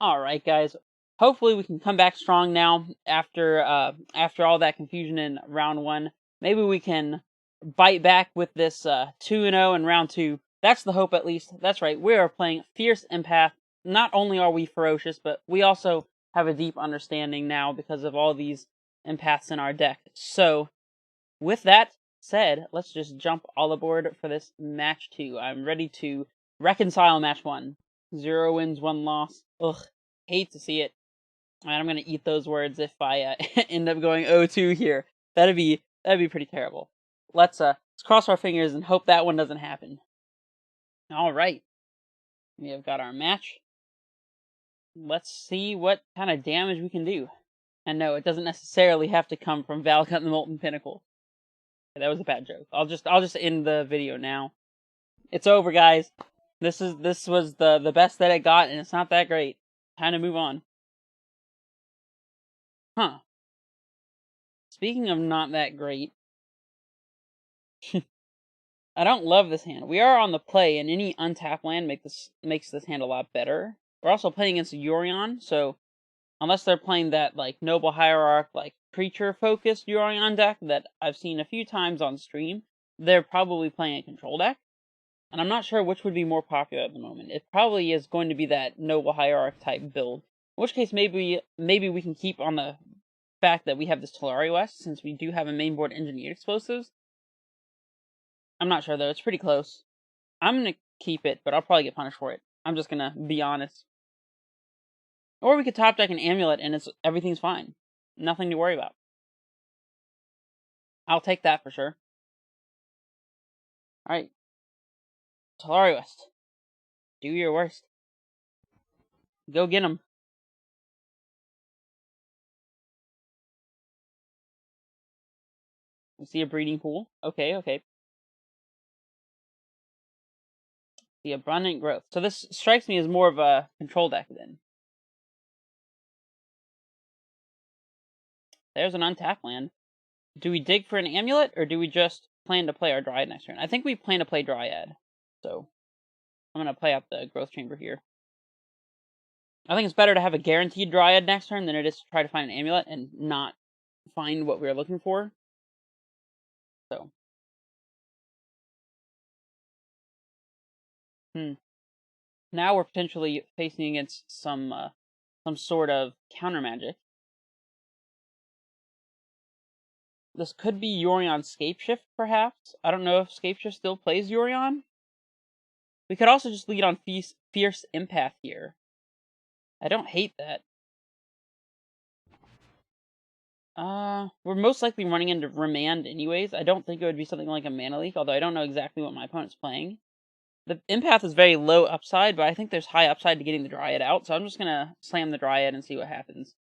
Alright, guys. Hopefully we can come back strong now after all that confusion in round 1. Maybe we can bite back with this 2-0 in round 2. That's the hope, at least. That's right. We are playing Fierce Empath. Not only are we ferocious, but we also have a deep understanding now because of all these empaths in our deck. So, with that said, let's just jump all aboard for this match 2. I'm ready to reconcile match 1. 0 wins, 1 loss. Ugh, hate to see it. And I'm gonna eat those words if I end up going 0-2 here. That'd be pretty terrible. Let's cross our fingers and hope that one doesn't happen. All right, we have got our match. Let's see what kind of damage we can do. And no, it doesn't necessarily have to come from Valakut and the Molten Pinnacle. That was a bad joke. I'll just end the video now. It's over, guys. This was the best that it got, and it's not that great. Time to move on. Huh. Speaking of not that great, I don't love this hand. We are on the play, and any untapped land makes this hand a lot better. We're also playing against Yorion, so unless they're playing that like Noble Hierarch, like creature-focused Yorion deck that I've seen a few times on stream, they're probably playing a control deck. And I'm not sure which would be more popular at the moment. It probably is going to be that Noble Hierarch type build. In which case, maybe we can keep on the fact that we have this Tolari West, since we do have a mainboard engineered explosives. I'm not sure though, it's pretty close. I'm gonna keep it, but I'll probably get punished for it. I'm just gonna be honest. Or we could top deck an amulet and everything's fine. Nothing to worry about. I'll take that for sure. Alright. Tolari West. Do your worst. Go get him. We see a breeding pool. Okay. The abundant growth. So this strikes me as more of a control deck then. There's an untapped land. Do we dig for an amulet, or do we just plan to play our Dryad next turn? I think we plan to play Dryad. So I'm going to play out the growth chamber here. I think it's better to have a guaranteed Dryad next turn than it is to try to find an amulet and not find what we are looking for. So. Now we're potentially facing against some sort of counter magic. This could be Yorion Scapeshift, perhaps. I don't know if Scapeshift still plays Yorion. We could also just lead on Fierce Empath here. I don't hate that. We're most likely running into Remand anyways. I don't think it would be something like a Mana Leak, although I don't know exactly what my opponent's playing. The Empath is very low upside, but I think there's high upside to getting the Dryad out, so I'm just gonna slam the Dryad and see what happens.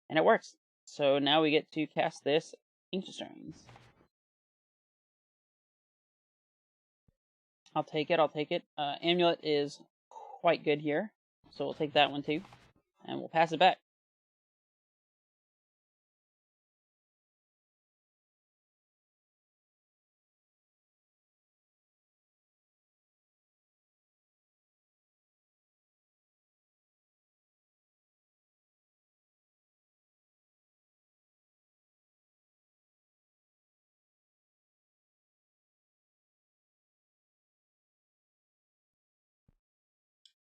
And it works. So now we get to cast this Ancient Stirrings. I'll take it. Amulet is quite good here, so we'll take that one too. And we'll pass it back.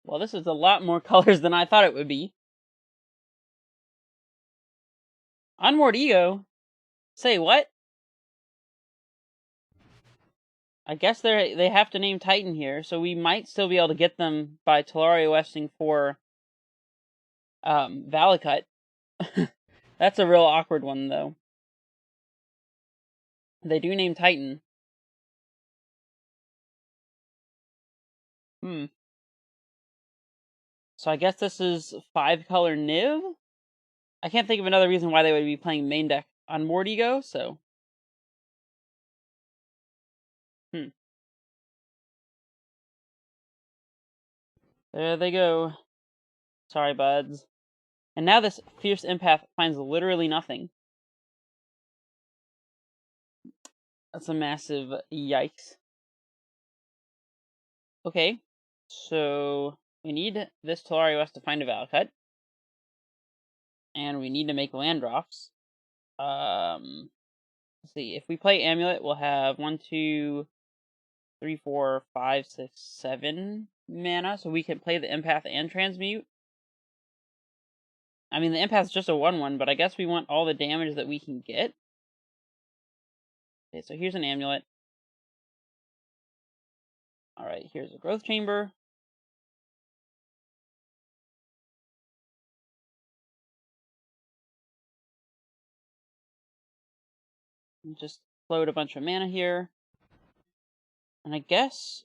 Well, this is a lot more colors than I thought it would be. Unmoored Ego? Say what? I guess they have to name Titan here, so we might still be able to get them by Tolari Westing for Valakut. That's a real awkward one, though. They do name Titan. So I guess this is 5-color Niv? I can't think of another reason why they would be playing main deck on Unmoored Ego, so. There they go. Sorry, buds. And now this Fierce Empath finds literally nothing. That's a massive yikes. Okay, so we need this Tolari West to find a Valakut. And we need to make land drops. Let's see. If we play Amulet, we'll have 1, 2, 3, 4, 5, 6, 7 mana. So we can play the Empath and Transmute. I mean, the Empath's just a 1/1, but I guess we want all the damage that we can get. Okay, so here's an Amulet. Alright, here's a Growth Chamber. Just float a bunch of mana here. And I guess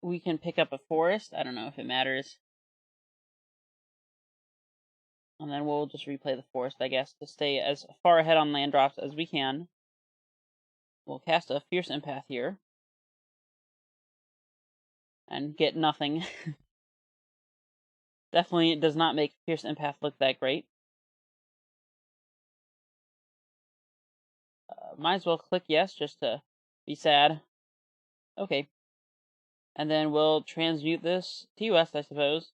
we can pick up a forest. I don't know if it matters. And then we'll just replay the forest, I guess, to stay as far ahead on land drops as we can. We'll cast a Fierce Empath here. And get nothing. Definitely does not make Fierce Empath look that great. Might as well click yes, just to be sad. Okay. And then we'll transmute this T-West, I suppose.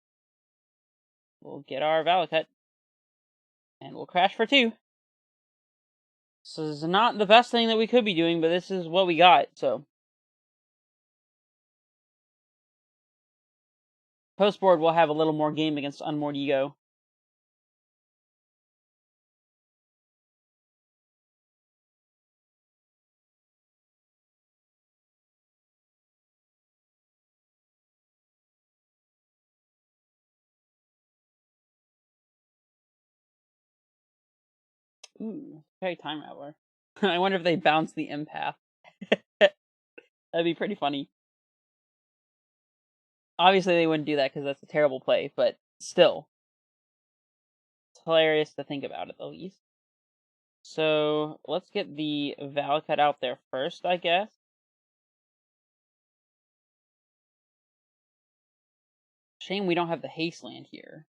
We'll get our Valakut. And we'll crash for 2. This is not the best thing that we could be doing, but this is what we got, so. Post-board, we'll have a little more game against Unmoored Ego. Ooh, very Time Rattler. I wonder if they bounce the Empath. That'd be pretty funny. Obviously, they wouldn't do that because that's a terrible play, but still. It's hilarious to think about, at the least. So, let's get the Valakut out there first, I guess. Shame we don't have the haste land here.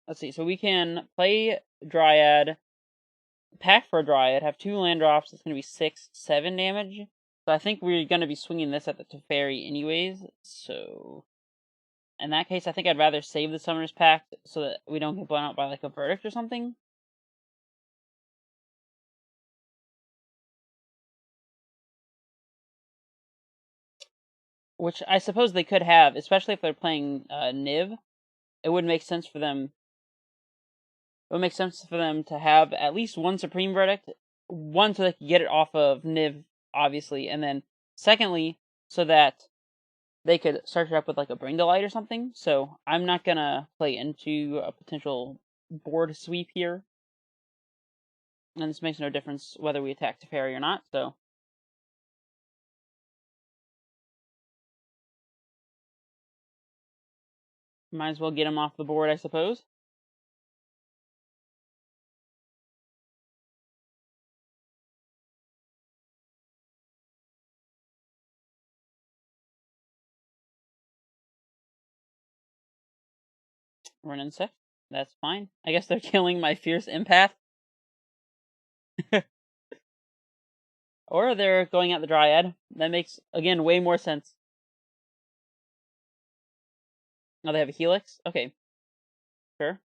Let's see, so we can play Dryad, pack for a Dryad, have 2 land drops, it's going to be 6, 7 damage. So I think we're going to be swinging this at the Teferi anyways, so... In that case, I think I'd rather save the Summoner's Pact so that we don't get blown out by, like, a Verdict or something. Which I suppose they could have, especially if they're playing Niv. It would make sense for them... It would make sense for them to have at least 1 Supreme Verdict. 1, so they can get it off of Niv, obviously. And then, secondly, so that they could start it up with like a Bring to Light or something. So I'm not gonna play into a potential board sweep here. And this makes no difference whether we attack Teferi or not, so. Might as well get him off the board, I suppose. Running 6. That's fine. I guess they're killing my Fierce Empath. Or they're going at the Dryad. That makes, again, way more sense. Oh, they have a Helix? Okay. Sure.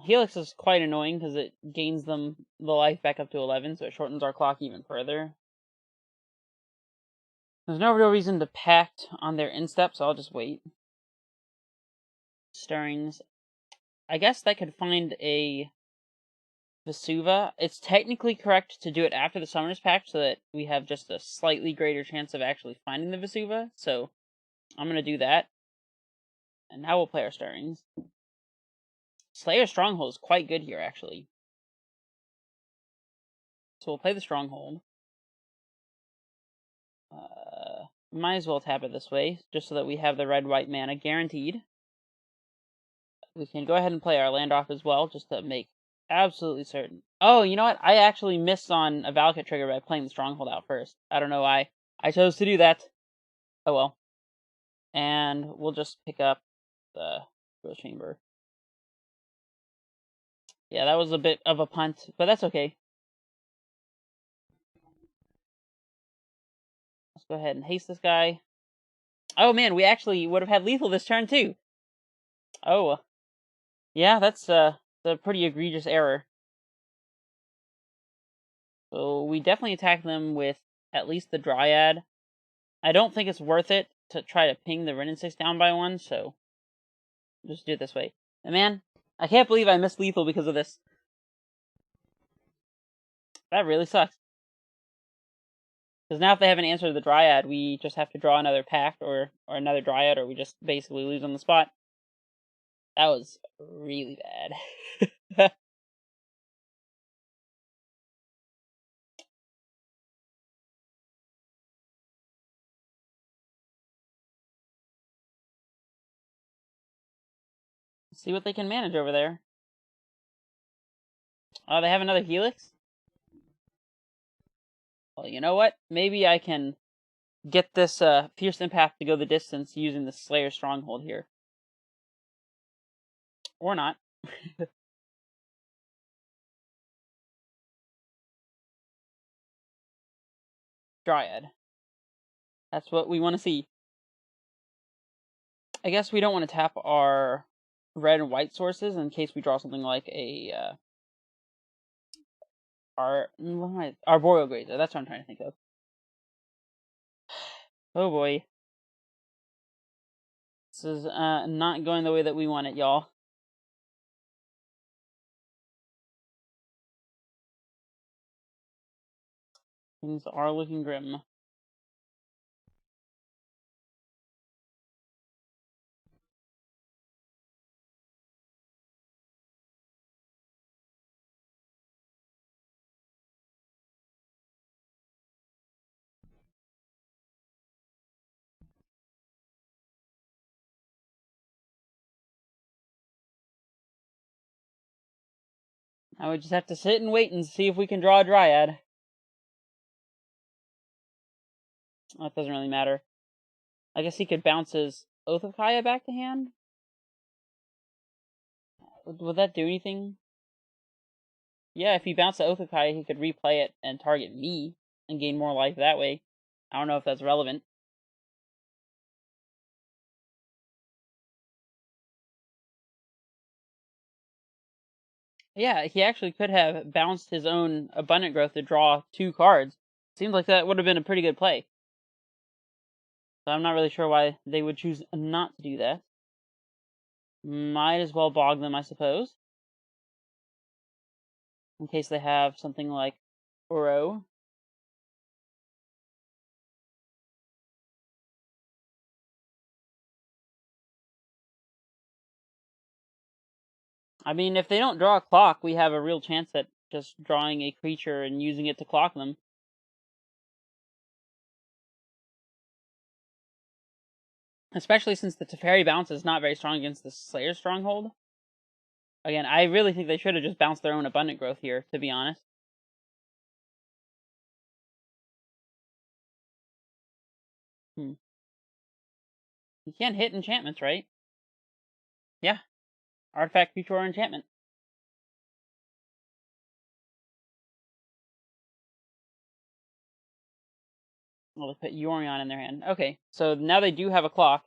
Helix is quite annoying because it gains them the life back up to 11, so it shortens our clock even further. There's no real reason to pact on their instep, so I'll just wait. Stirrings. I guess that could find a Vesuva. It's technically correct to do it after the Summoner's Pact so that we have just a slightly greater chance of actually finding the Vesuva, so I'm going to do that. And now we'll play our Stirrings. Slayer Stronghold is quite good here, actually. So we'll play the Stronghold. Might as well tap it this way, just so that we have the red-white mana guaranteed. We can go ahead and play our land off as well, just to make absolutely certain. Oh, you know what? I actually missed on a Valakut trigger by playing the Stronghold out first. I don't know why. I chose to do that. Oh well. And we'll just pick up the Growth Chamber. Yeah, that was a bit of a punt, but that's okay. Let's go ahead and haste this guy. Oh man, we actually would have had lethal this turn too. Oh, yeah, that's a pretty egregious error. So we definitely attack them with at least the Dryad. I don't think it's worth it to try to ping the Ren 6 down by 1, so just do it this way. And man, I can't believe I missed lethal because of this. That really sucks. Because now if they have an answer to the Dryad, we just have to draw another Pact or another Dryad, or we just basically lose on the spot. That was really bad. See what they can manage over there. Oh, they have another Helix? Well, you know what? Maybe I can get this Fierce Empath to go the distance using the Slayer Stronghold here. Or not. Dryad. That's what we want to see. I guess we don't want to tap our red and white sources in case we draw something like a Arboreal Grazer. That's what I'm trying to think of. Oh boy. This is not going the way that we want it, y'all. Things are looking grim. Now we just have to sit and wait and see if we can draw a Dryad. That doesn't really matter. I guess he could bounce his Oath of Kaya back to hand? Would that do anything? Yeah, if he bounced the Oath of Kaya, he could replay it and target me and gain more life that way. I don't know if that's relevant. Yeah, he actually could have bounced his own Abundant Growth to draw 2 cards. Seems like that would have been a pretty good play. So I'm not really sure why they would choose not to do that. Might as well bog them, I suppose. In case they have something like Oro. I mean, if they don't draw a clock, we have a real chance at just drawing a creature and using it to clock them. Especially since the Teferi bounce is not very strong against the Slayer Stronghold. Again, I really think they should have just bounced their own Abundant Growth here, to be honest. You can't hit enchantments, right? Yeah. Artifact, creature, or enchantment. Well, they put Yorion in their hand. Okay, so now they do have a clock.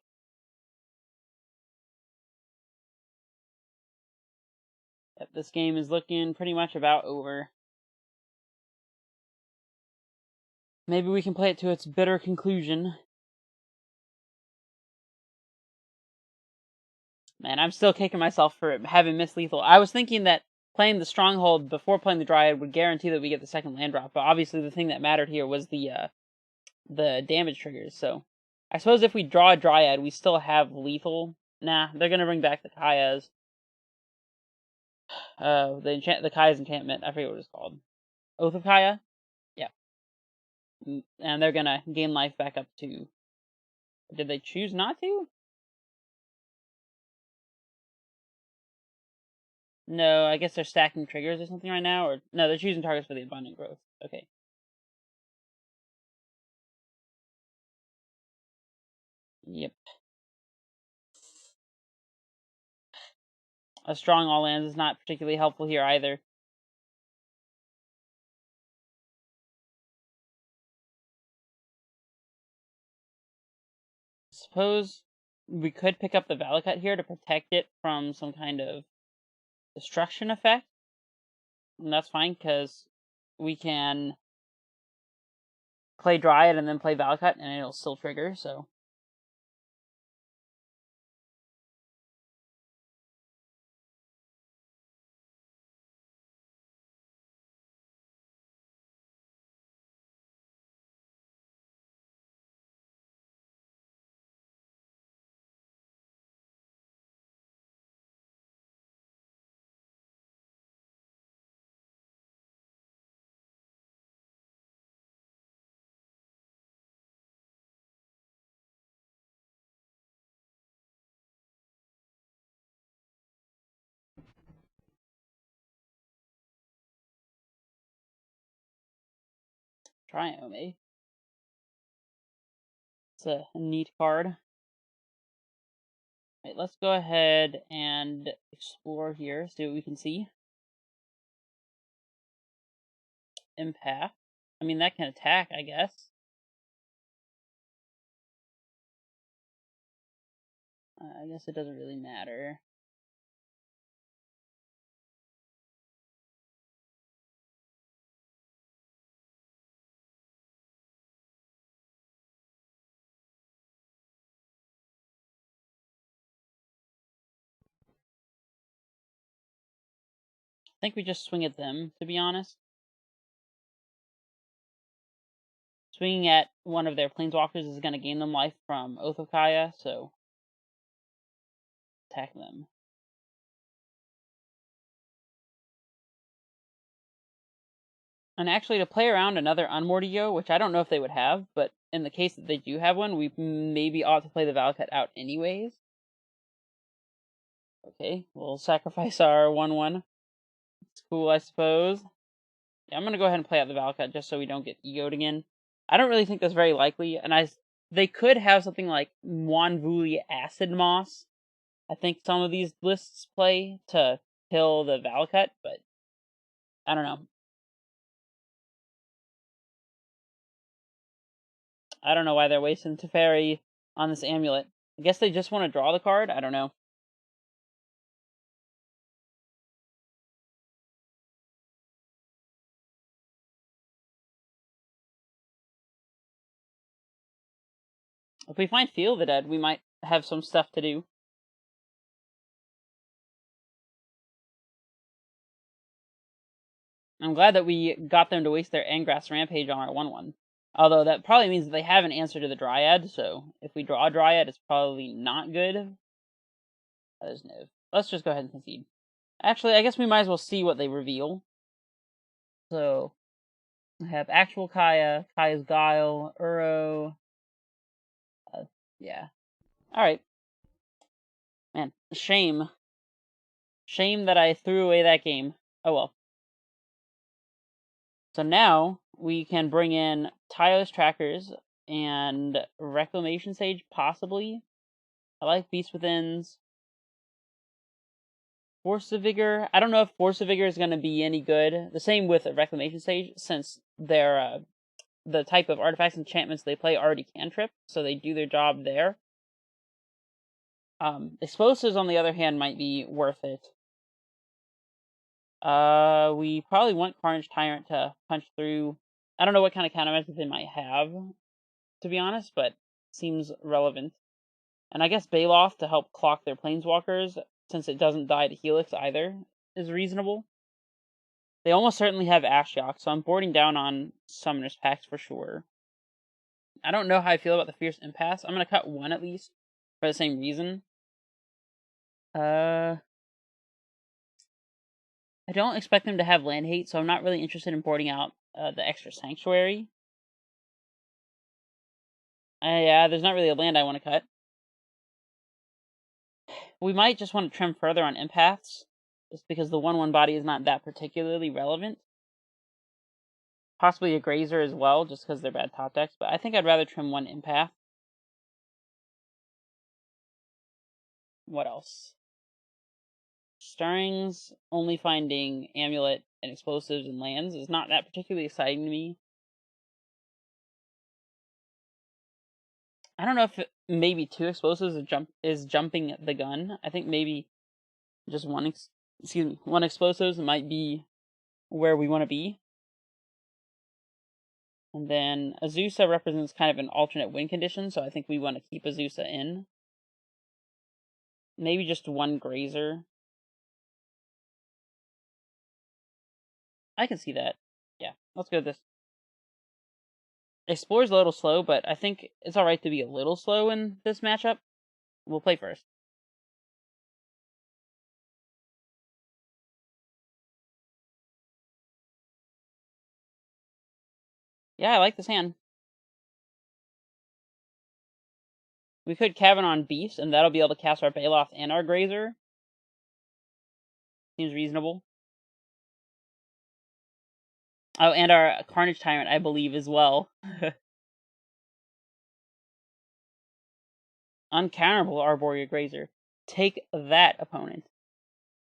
This game is looking pretty much about over. Maybe we can play it to its bitter conclusion. Man, I'm still kicking myself for having missed lethal. I was thinking that playing the Stronghold before playing the Dryad would guarantee that we get the second land drop, but obviously the thing that mattered here was the damage triggers, so I suppose if we draw a Dryad, we still have lethal. Nah, they're gonna bring back the Kaya's. The Kaya's enchantment, I forget what it's called. Oath of Kaya? Yeah. And they're gonna gain life back up to... Did they choose not to? No, I guess they're stacking triggers or something right now, or... No, they're choosing targets for the Abundant Growth. Okay. Yep. A strong all lands is not particularly helpful here either. Suppose we could pick up the Valakut here to protect it from some kind of destruction effect. And that's fine, because we can play Dryad and then play Valakut, and it'll still trigger, so... Triome. It's a neat card. Right, let's go ahead and explore here, see what we can see. Empath. I mean, that can attack, I guess. I guess it doesn't really matter. I think we just swing at them, to be honest. Swinging at one of their planeswalkers is going to gain them life from Oath of Kaya, so attack them. And actually, to play around another Unmortio, which I don't know if they would have, but in the case that they do have one, we maybe ought to play the Valakut out anyways. Okay, we'll sacrifice our 1/1. It's cool, I suppose. Yeah, I'm going to go ahead and play out the Valakut just so we don't get egoed again. I don't really think that's very likely, and they could have something like Wanvuli Acid Moss. I think some of these lists play to kill the Valakut, but I don't know. I don't know why they're wasting Teferi on this amulet. I guess they just want to draw the card? I don't know. If we find Feel the Dead, we might have some stuff to do. I'm glad that we got them to waste their Angrass Rampage on our 1/1. Although that probably means that they have an answer to the Dryad, so if we draw a Dryad, it's probably not good. That is Niv. Let's just go ahead and concede. Actually, I guess we might as well see what they reveal. So, we have actual Kaya, Kaya's Guile, Uro. Yeah. Alright. Man, shame. Shame that I threw away that game. Oh well. So now, we can bring in Tireless Trackers and Reclamation Sage, possibly. I like Beast Within's. Force of Vigor. I don't know if Force of Vigor is going to be any good. The same with Reclamation Sage, since they're the type of artifacts and enchantments they play already cantrip, so they do their job there. Explosives, on the other hand, might be worth it. We probably want Carnage Tyrant to punch through. I don't know what kind of countermeasures they might have, to be honest, but seems relevant. And I guess Baloth to help clock their planeswalkers, since it doesn't die to Helix either, is reasonable. They almost certainly have Ashiok, so I'm boarding down on Summoner's Packs for sure. I don't know how I feel about the Fierce Empath. I'm going to cut one at least, for the same reason. I don't expect them to have land hate, so I'm not really interested in boarding out the extra Sanctuary. Yeah, there's not really a land I want to cut. We might just want to trim further on Empaths, just because the 1/1 body is not that particularly relevant. Possibly a Grazer as well, just because they're bad top decks, but I think I'd rather trim one Empath. What else? Stirrings, only finding Amulet and Explosives and lands is not that particularly exciting to me. I don't know if maybe 2 explosives is jumping the gun. I think maybe just one explosives might be where we want to be. And then Azusa represents kind of an alternate win condition, so I think we want to keep Azusa in. Maybe just 1 grazer. I can see that. Yeah, let's go with this. Explore's a little slow, but I think it's alright to be a little slow in this matchup. We'll play first. Yeah, I like this hand. We could Cavern on Beast, and that'll be able to cast our Baloth and our Grazer. Seems reasonable. Oh, and our Carnage Tyrant, I believe, as well. Uncounterable Arboreal Grazer. Take that, opponent.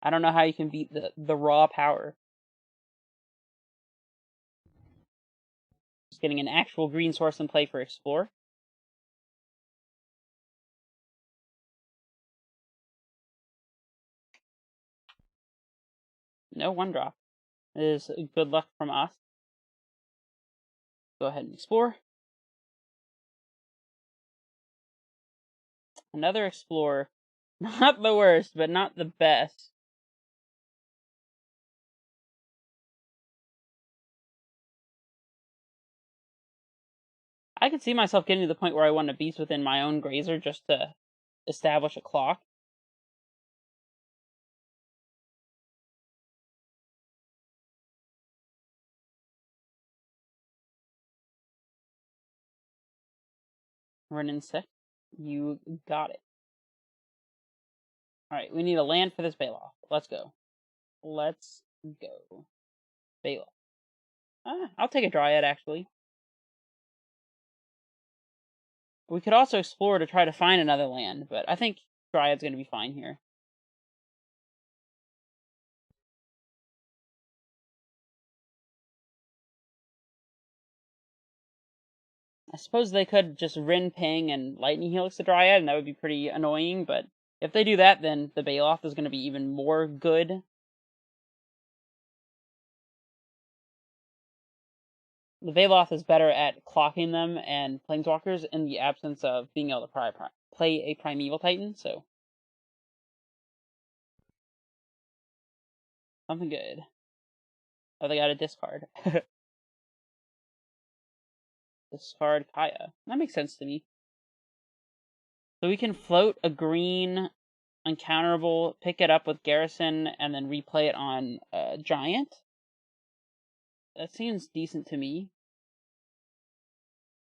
I don't know how you can beat the raw power. Just getting an actual green source in play for Explore. No 1-drop. It is good luck from us. Go ahead and Explore. Another Explorer. Not the worst, but not the best. I could see myself getting to the point where I want a beast within my own Grazer just to establish a clock. Renin 6. You got it. Alright, we need a land for this Baloth. Let's go. Let's go. Baloth. I'll take a Dryad, actually. We could also explore to try to find another land, but I think Dryad's going to be fine here. I suppose they could just Rin Ping and Lightning Helix the Dryad, and that would be pretty annoying, but if they do that, then the Baloth is going to be even more good. The Baloth is better at clocking them and Planeswalkers in the absence of being able to play a Primeval Titan, so something good. Oh, they got a discard. Discard Kaya. That makes sense to me. So we can float a green uncounterable, pick it up with Garrison, and then replay it on Giant. That seems decent to me.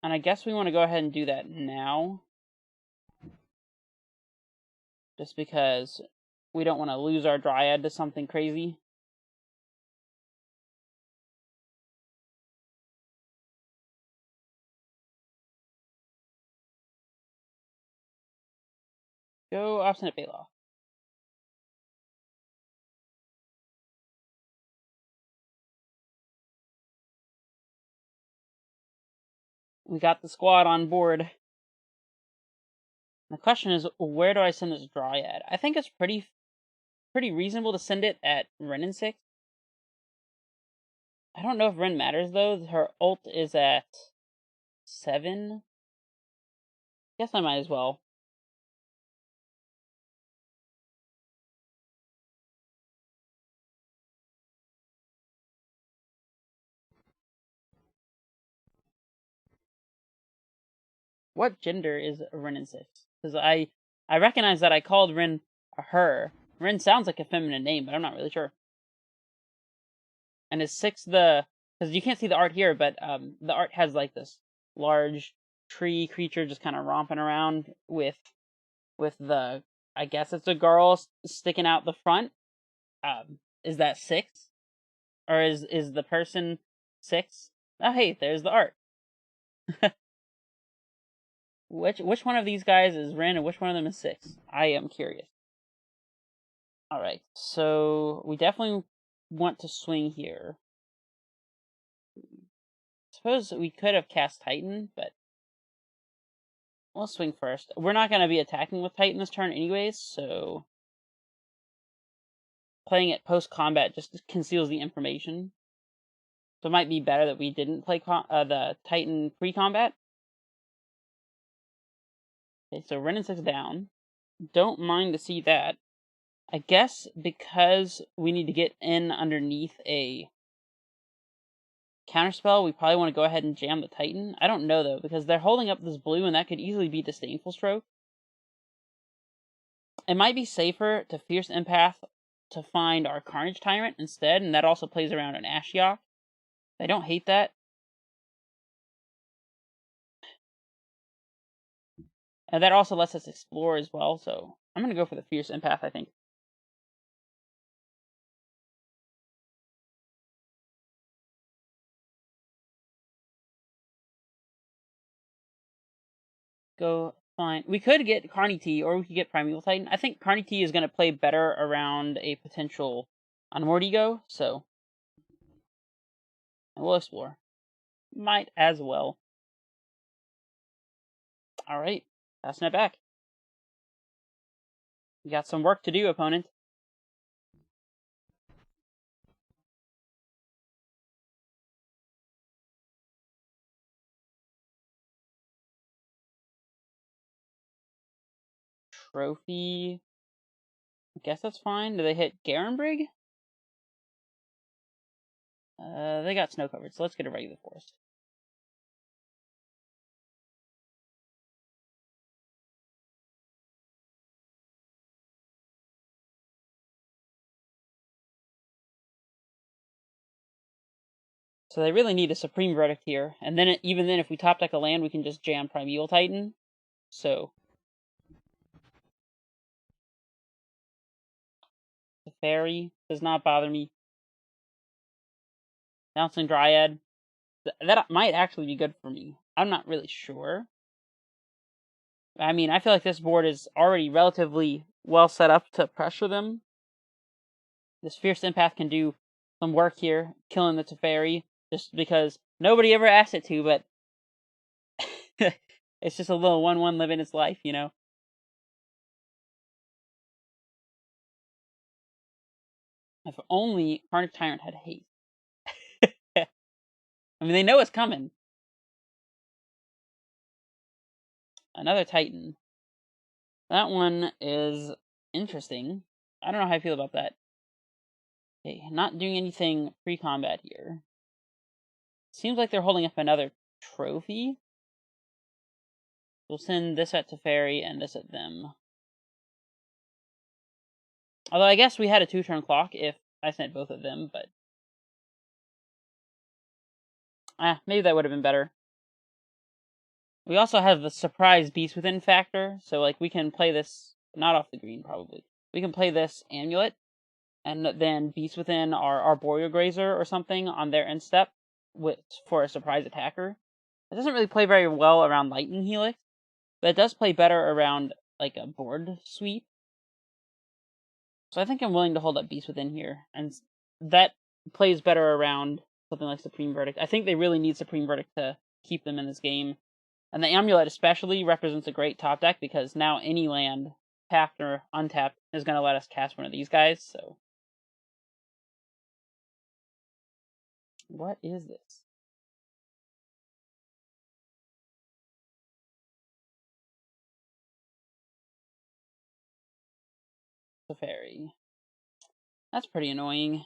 And I guess we want to go ahead and do that now. Just because we don't want to lose our Dryad to something crazy. Go Obstinate Baloth. We got the squad on board. The question is, where do I send this Dryad? I think it's pretty reasonable to send it at Renin 6. I don't know if Ren matters, though. Her ult is at 7. Guess I might as well. What gender is Renin 6? Because I recognize that I called Ren a her. Ren sounds like a feminine name, but I'm not really sure. And is 6 the... Because you can't see the art here, but the art has like this large tree creature just kind of romping around with the... I guess it's a girl sticking out the front. Is that 6? Or is the person 6? Oh, hey, there's the art. Which one of these guys is Ren and which one of them is 6? I am curious. Alright, so we definitely want to swing here. Suppose we could have cast Titan, but We'll swing first. We're not going to be attacking with Titan this turn anyways, so playing it post-combat just conceals the information. So it might be better that we didn't play the Titan pre-combat. Okay, so Ren and 6 down. Don't mind to see that. I guess because we need to get in underneath a counterspell, we probably want to go ahead and jam the Titan. I don't know, though, because they're holding up this blue, and that could easily be Disdainful Stroke. It might be safer to Fierce Empath to find our Carnage Tyrant instead, and that also plays around an Ashiok. I don't hate that. And that also lets us explore as well, so I'm going to go for the Fierce Empath, I think. Go fine. We could get Carney T, or we could get Primeval Titan. I think Carney T is going to play better around a potential Unmoored Ego, so we'll explore. Might as well. Alright, passing it back. You got some work to do, opponent. Trophy. I guess that's fine. Do they hit Garenbrig? They got snow covered, so let's get a regular forest. So they really need a Supreme Verdict here, and then even then, if we top deck a land, we can just jam Primeval Titan. So the Fairy does not bother me. Bouncing Dryad, that might actually be good for me. I'm not really sure. I mean, I feel like this board is already relatively well set up to pressure them. This Fierce Empath can do some work here, killing the Teferi, just because nobody ever asked it to, but it's just a little 1/1 living its life, you know? If only Carnage Tyrant had haste. I mean, they know it's coming. Another Titan. That one is interesting. I don't know how I feel about that. Okay, not doing anything pre-combat here. Seems like they're holding up another trophy. We'll send this at Teferi and this at them. Although I guess we had a 2-turn clock if I sent both of them, but maybe that would have been better. We also have the surprise Beast Within factor, so like we can play this, not off the green probably. We can play this Amulet, and then Beast Within our Arboreal Grazer or something on their end step for a surprise attacker. It doesn't really play very well around Lightning Helix, but it does play better around like a board sweep. So I think I'm willing to hold up Beast Within here, and that plays better around something like Supreme Verdict. I think they really need Supreme Verdict to keep them in this game. And the Amulet especially represents a great top deck because now any land, tapped or untapped, is going to let us cast one of these guys, so. What is this? Teferi. That's pretty annoying.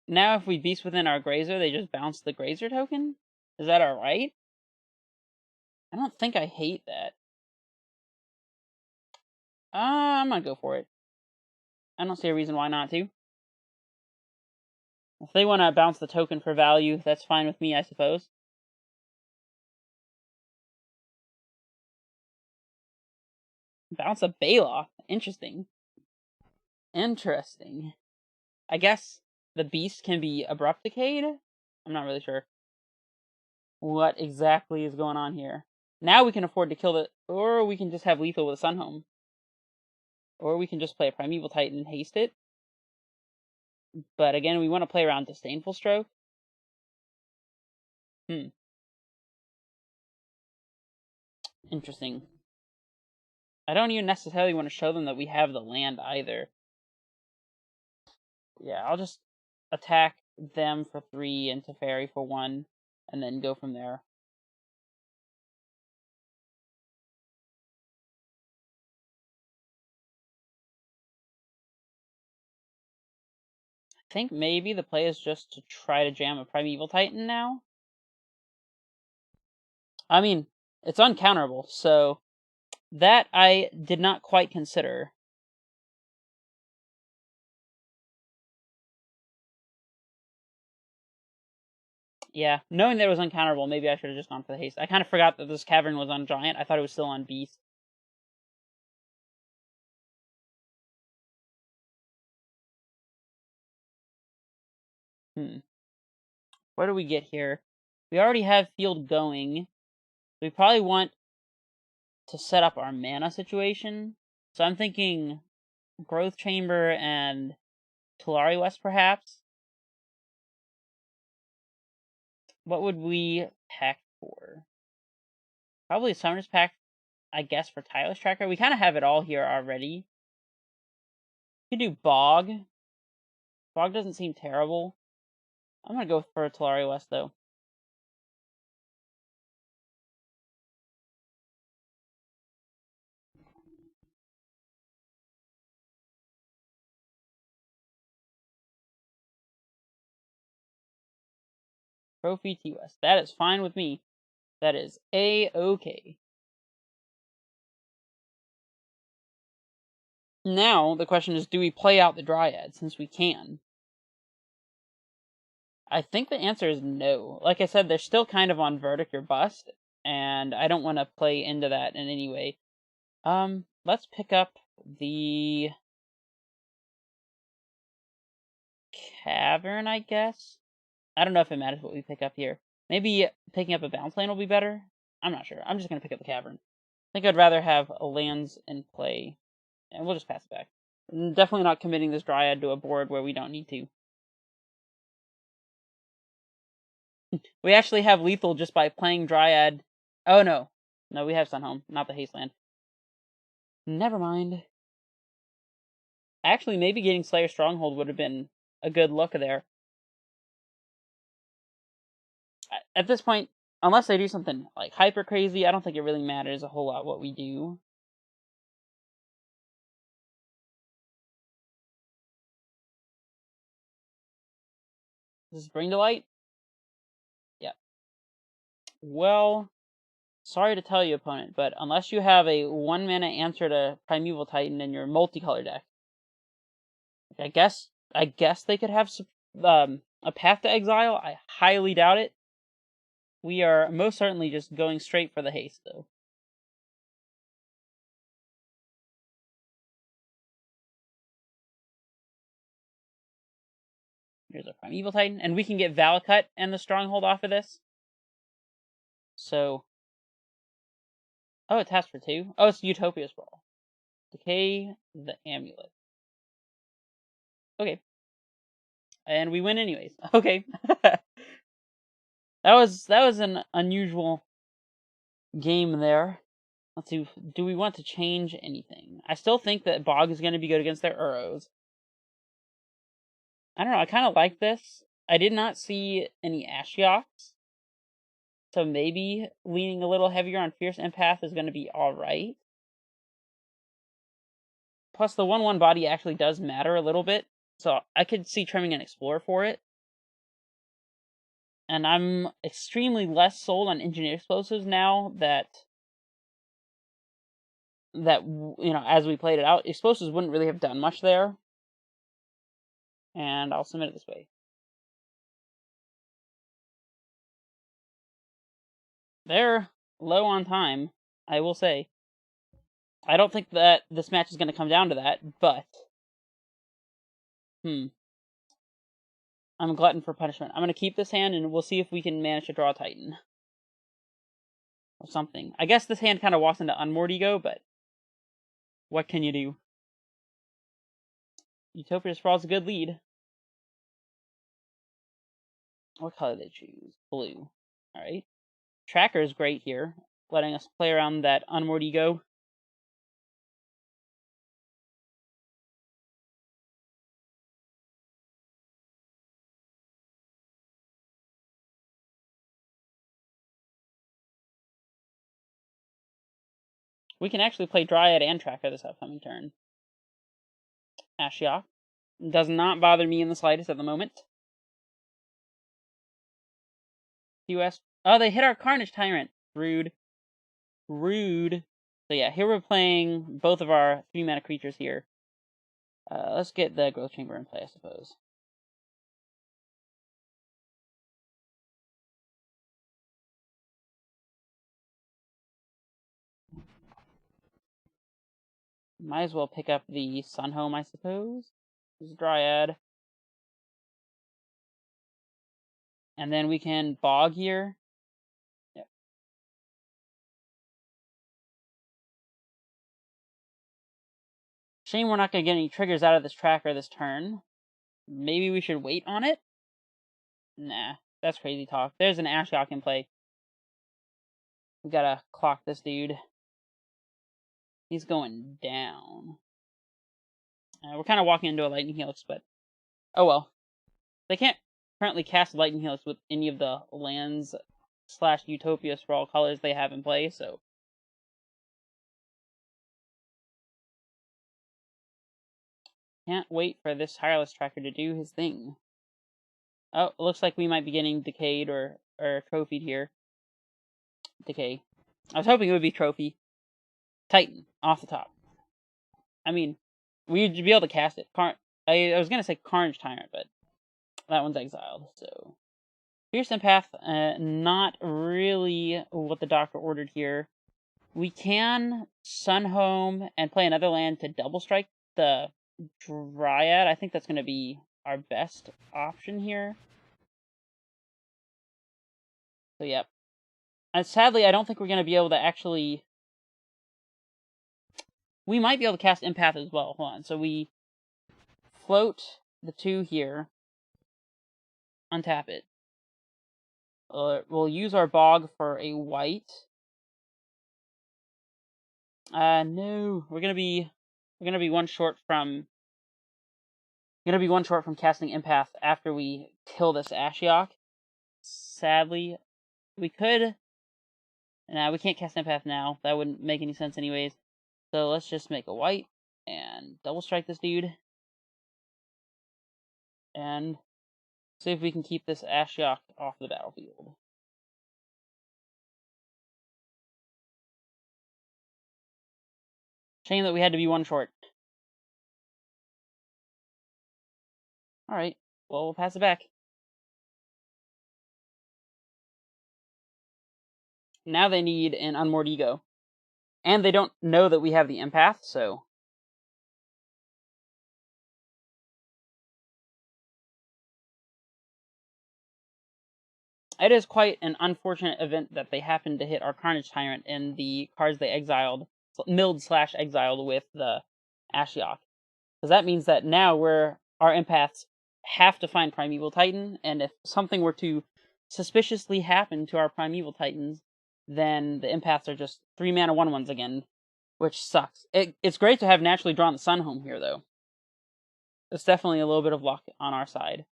Now if we Beast Within our Grazer, they just bounce the Grazer token? Is that alright? I don't think I hate that. I'm gonna go for it. I don't see a reason why not to. If they want to bounce the token for value, that's fine with me, I suppose. Bounce a Baloth. Interesting. Interesting. I guess the beast can be Abrupt Decayed? I'm not really sure what exactly is going on here. Now we can afford to kill it, or we can just have lethal with Sunhome. Or we can just play a Primeval Titan and haste it. But again, we want to play around Disdainful Stroke. Interesting. I don't even necessarily want to show them that we have the land either. Yeah, I'll just attack them for 3 and Teferi for 1, and then go from there. I think maybe the play is just to try to jam a Primeval Titan now. I mean, it's uncounterable, so that I did not quite consider. Yeah, knowing that it was uncounterable, maybe I should have just gone for the haste. I kind of forgot that this cavern was on Giant. I thought it was still on Beast. What do we get here? We already have Field going. We probably want to set up our mana situation. So I'm thinking Growth Chamber and Tulari West, perhaps. What would we pack for? Probably a Summoner's Pack, I guess, for Tireless Tracker. We kind of have it all here already. We could do Bog. Bog doesn't seem terrible. I'm going to go for Tulari West, though. Trophy T West. That is fine with me. That is A-okay. Now, the question is, do we play out the Dryad, since we can? I think the answer is no. Like I said, they're still kind of on Verdict or Bust, and I don't want to play into that in any way. Let's pick up the Cavern, I guess? I don't know if it matters what we pick up here. Maybe picking up a Bounce Lane will be better? I'm not sure. I'm just going to pick up the Cavern. I think I'd rather have lands in play, and we'll just pass it back. I'm definitely not committing this Dryad to a board where we don't need to. We actually have lethal just by playing Dryad. Oh, no. No, we have Sunhome, not the Haste Land. Never mind. Actually, maybe getting Slayer Stronghold would have been a good look there. At this point, unless they do something like hyper crazy, I don't think it really matters a whole lot what we do. Does this bring to light? Yep. Well, sorry to tell you, opponent, but unless you have a 1-mana answer to Primeval Titan in your multicolor deck, I guess they could have a Path to Exile. I highly doubt it. We are most certainly just going straight for the haste, though. Here's a Primeval Titan, and we can get Valakut and the Stronghold off of this. So, oh, it taps for 2. Oh, it's Utopia Sprawl. Decay the Amulet. Okay. And we win anyways. Okay. that was an unusual game there. Let's see, do we want to change anything? I still think that Bog is going to be good against their Uros. I don't know, I kind of like this. I did not see any Ashioks. So maybe leaning a little heavier on Fierce Empath is going to be alright. Plus, the 1/1 body actually does matter a little bit. So I could see trimming an Explorer for it. And I'm extremely less sold on Engineer Explosives now that, as we played it out, Explosives wouldn't really have done much there. And I'll submit it this way. They're low on time, I will say. I don't think that this match is going to come down to that, but... I'm a glutton for punishment. I'm going to keep this hand, and we'll see if we can manage to draw a Titan. Or something. I guess this hand kind of walks into Unmoored Ego, but... what can you do? Utopia Sprawl's a good lead. What color did they choose? Blue. Alright. Tracker is great here, letting us play around that Unmoored Ego. We can actually play Dryad and Tracker this upcoming turn. Ashiok. Does not bother me in the slightest at the moment. US. Oh, they hit our Carnage Tyrant. Rude. Rude. So yeah, here we're playing both of our 3-mana creatures here. Let's get the Growth Chamber in play, I suppose. Might as well pick up the Sunhome, I suppose. This is Dryad. And then we can Bog here. Yep. Shame we're not going to get any triggers out of this tracker this turn. Maybe we should wait on it? Nah, that's crazy talk. There's an Ashiok in play. We gotta clock this dude. He's going down. We're kind of walking into a Lightning Helix, but oh well. They can't currently cast Lightning Helix with any of the lands / Utopias for all colors they have in play, so. Can't wait for this Tireless Tracker to do his thing. Oh, it looks like we might be getting Decayed or Trophied here. Decay. I was hoping it would be Trophy. Titan, off the top. I mean, we'd be able to cast it. I was going to say Carnage Tyrant, but that one's exiled, so. Fierce Empath, not really what the doctor ordered here. We can Sunhome and play another land to double strike the Dryad. I think that's going to be our best option here. So, yep. And sadly, I don't think we're going to be able to actually. We might be able to cast Empath as well. Hold on. So we float the 2 here. Untap it. We'll use our Bog for a white. No, we're gonna be one short from casting Empath after we kill this Ashiok. Sadly, we could. Nah, we can't cast Empath now. That wouldn't make any sense anyways. So let's just make a white and double strike this dude. And see if we can keep this Ashiok off the battlefield. Shame that we had to be 1 short. Alright, well, we'll pass it back. Now they need an Unmoored Ego. And they don't know that we have the Empath, so. It is quite an unfortunate event that they happened to hit our Carnage Tyrant in the cards they exiled, milled / exiled with the Ashiok. Because that means that now our Empaths have to find Primeval Titan, and if something were to suspiciously happen to our Primeval Titans, then the Empaths are just 3-mana 1/1s again, which sucks. It's great to have naturally drawn the Sunhome here, though. It's definitely a little bit of luck on our side.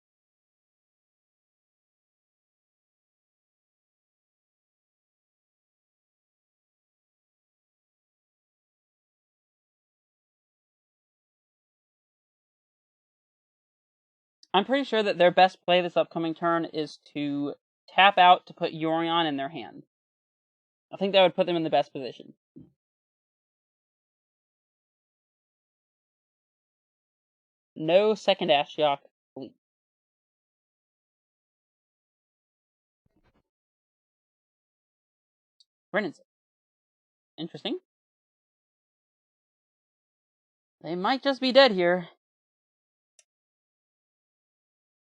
I'm pretty sure that their best play this upcoming turn is to tap out to put Yorion in their hand. I think that would put them in the best position. No second Ashiok, please. Brennan's. Interesting. They might just be dead here.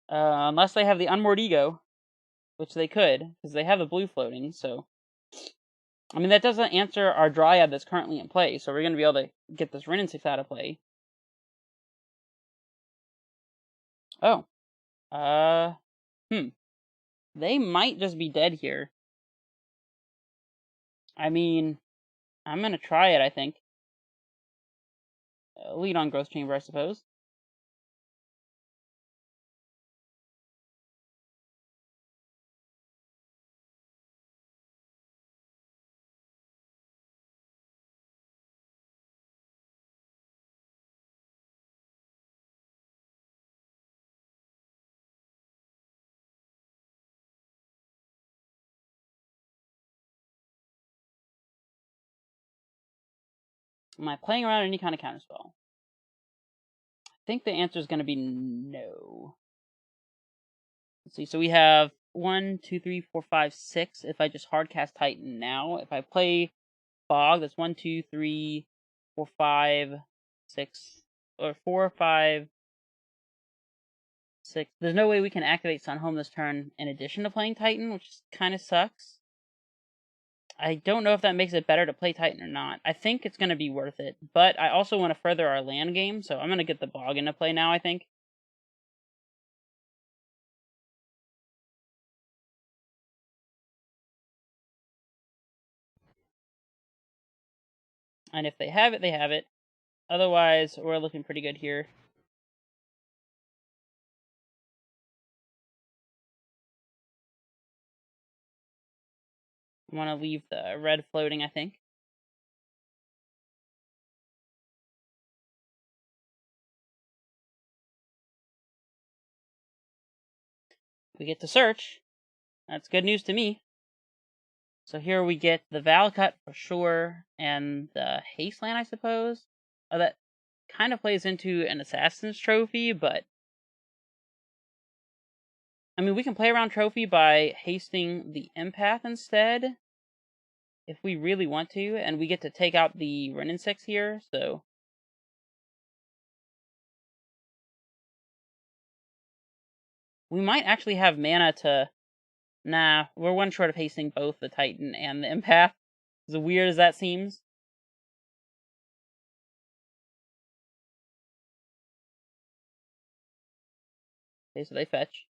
Unless they have the Unmoored Ego, which they could, because they have the blue floating, so. I mean, that doesn't answer our Dryad that's currently in play, so we're going to be able to get this Ren and 6 out of play. Oh. They might just be dead here. I mean, I'm going to try it, I think. Lead on Growth Chamber, I suppose. Am I playing around any kind of counterspell? I think the answer is going to be no. Let's see. So we have 1, 2, 3, 4, 5, 6. If I just hardcast Titan now, if I play Fog, that's 1, 2, 3, 4, 5, 6, or 4, 5, 6. There's no way we can activate Sunhome this turn in addition to playing Titan, which kind of sucks. I don't know if that makes it better to play Titan or not. I think it's going to be worth it, but I also want to further our land game, so I'm going to get the Bog into play now, I think. And if they have it, they have it. Otherwise, we're looking pretty good here. I want to leave the red floating, I think. We get to search. That's good news to me. So here we get the Valcut for sure, and the Hasteland, I suppose. That kind of plays into an Assassin's Trophy, but I mean, we can play around Trophy by hasting the Empath instead, if we really want to, and we get to take out the Renin 6 here, so... We might actually have mana to... Nah, we're one short of hasting both the Titan and the Empath, as weird as that seems. Okay, so they fetch.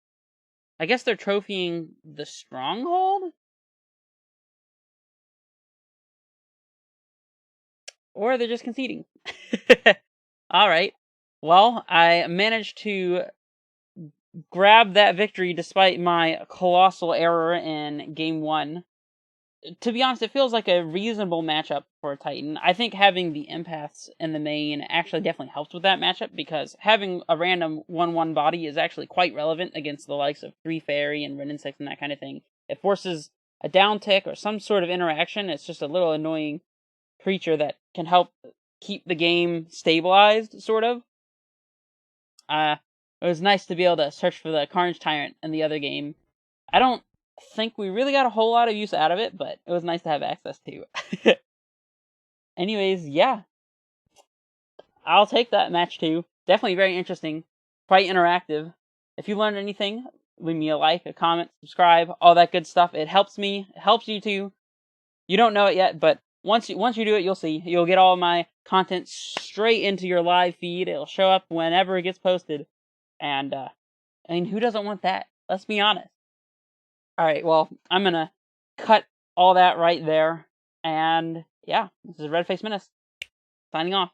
I guess they're trophying the Stronghold? Or they're just conceding. Alright. Well, I managed to grab that victory despite my colossal error in Game 1. To be honest, it feels like a reasonable matchup for a Titan. I think having the Empaths in the main actually definitely helps with that matchup, because having a random 1/1 body is actually quite relevant against the likes of 3 Fairy and Renin 6 and that kind of thing. It forces a down tick or some sort of interaction. It's just a little annoying creature that can help keep the game stabilized, sort of. It was nice to be able to search for the Carnage Tyrant in the other game. I don't think we really got a whole lot of use out of it, but it was nice to have access to. Anyways, yeah. I'll take that match too. Definitely very interesting. Quite interactive. If you learned anything, leave me a like, a comment, subscribe, all that good stuff. It helps me. It helps you too. You don't know it yet, but once you do it, you'll see. You'll get all my content straight into your live feed. It'll show up whenever it gets posted. And, I mean, who doesn't want that? Let's be honest. Alright, well, I'm gonna cut all that right there. And, yeah, this is Red Face Menace, signing off.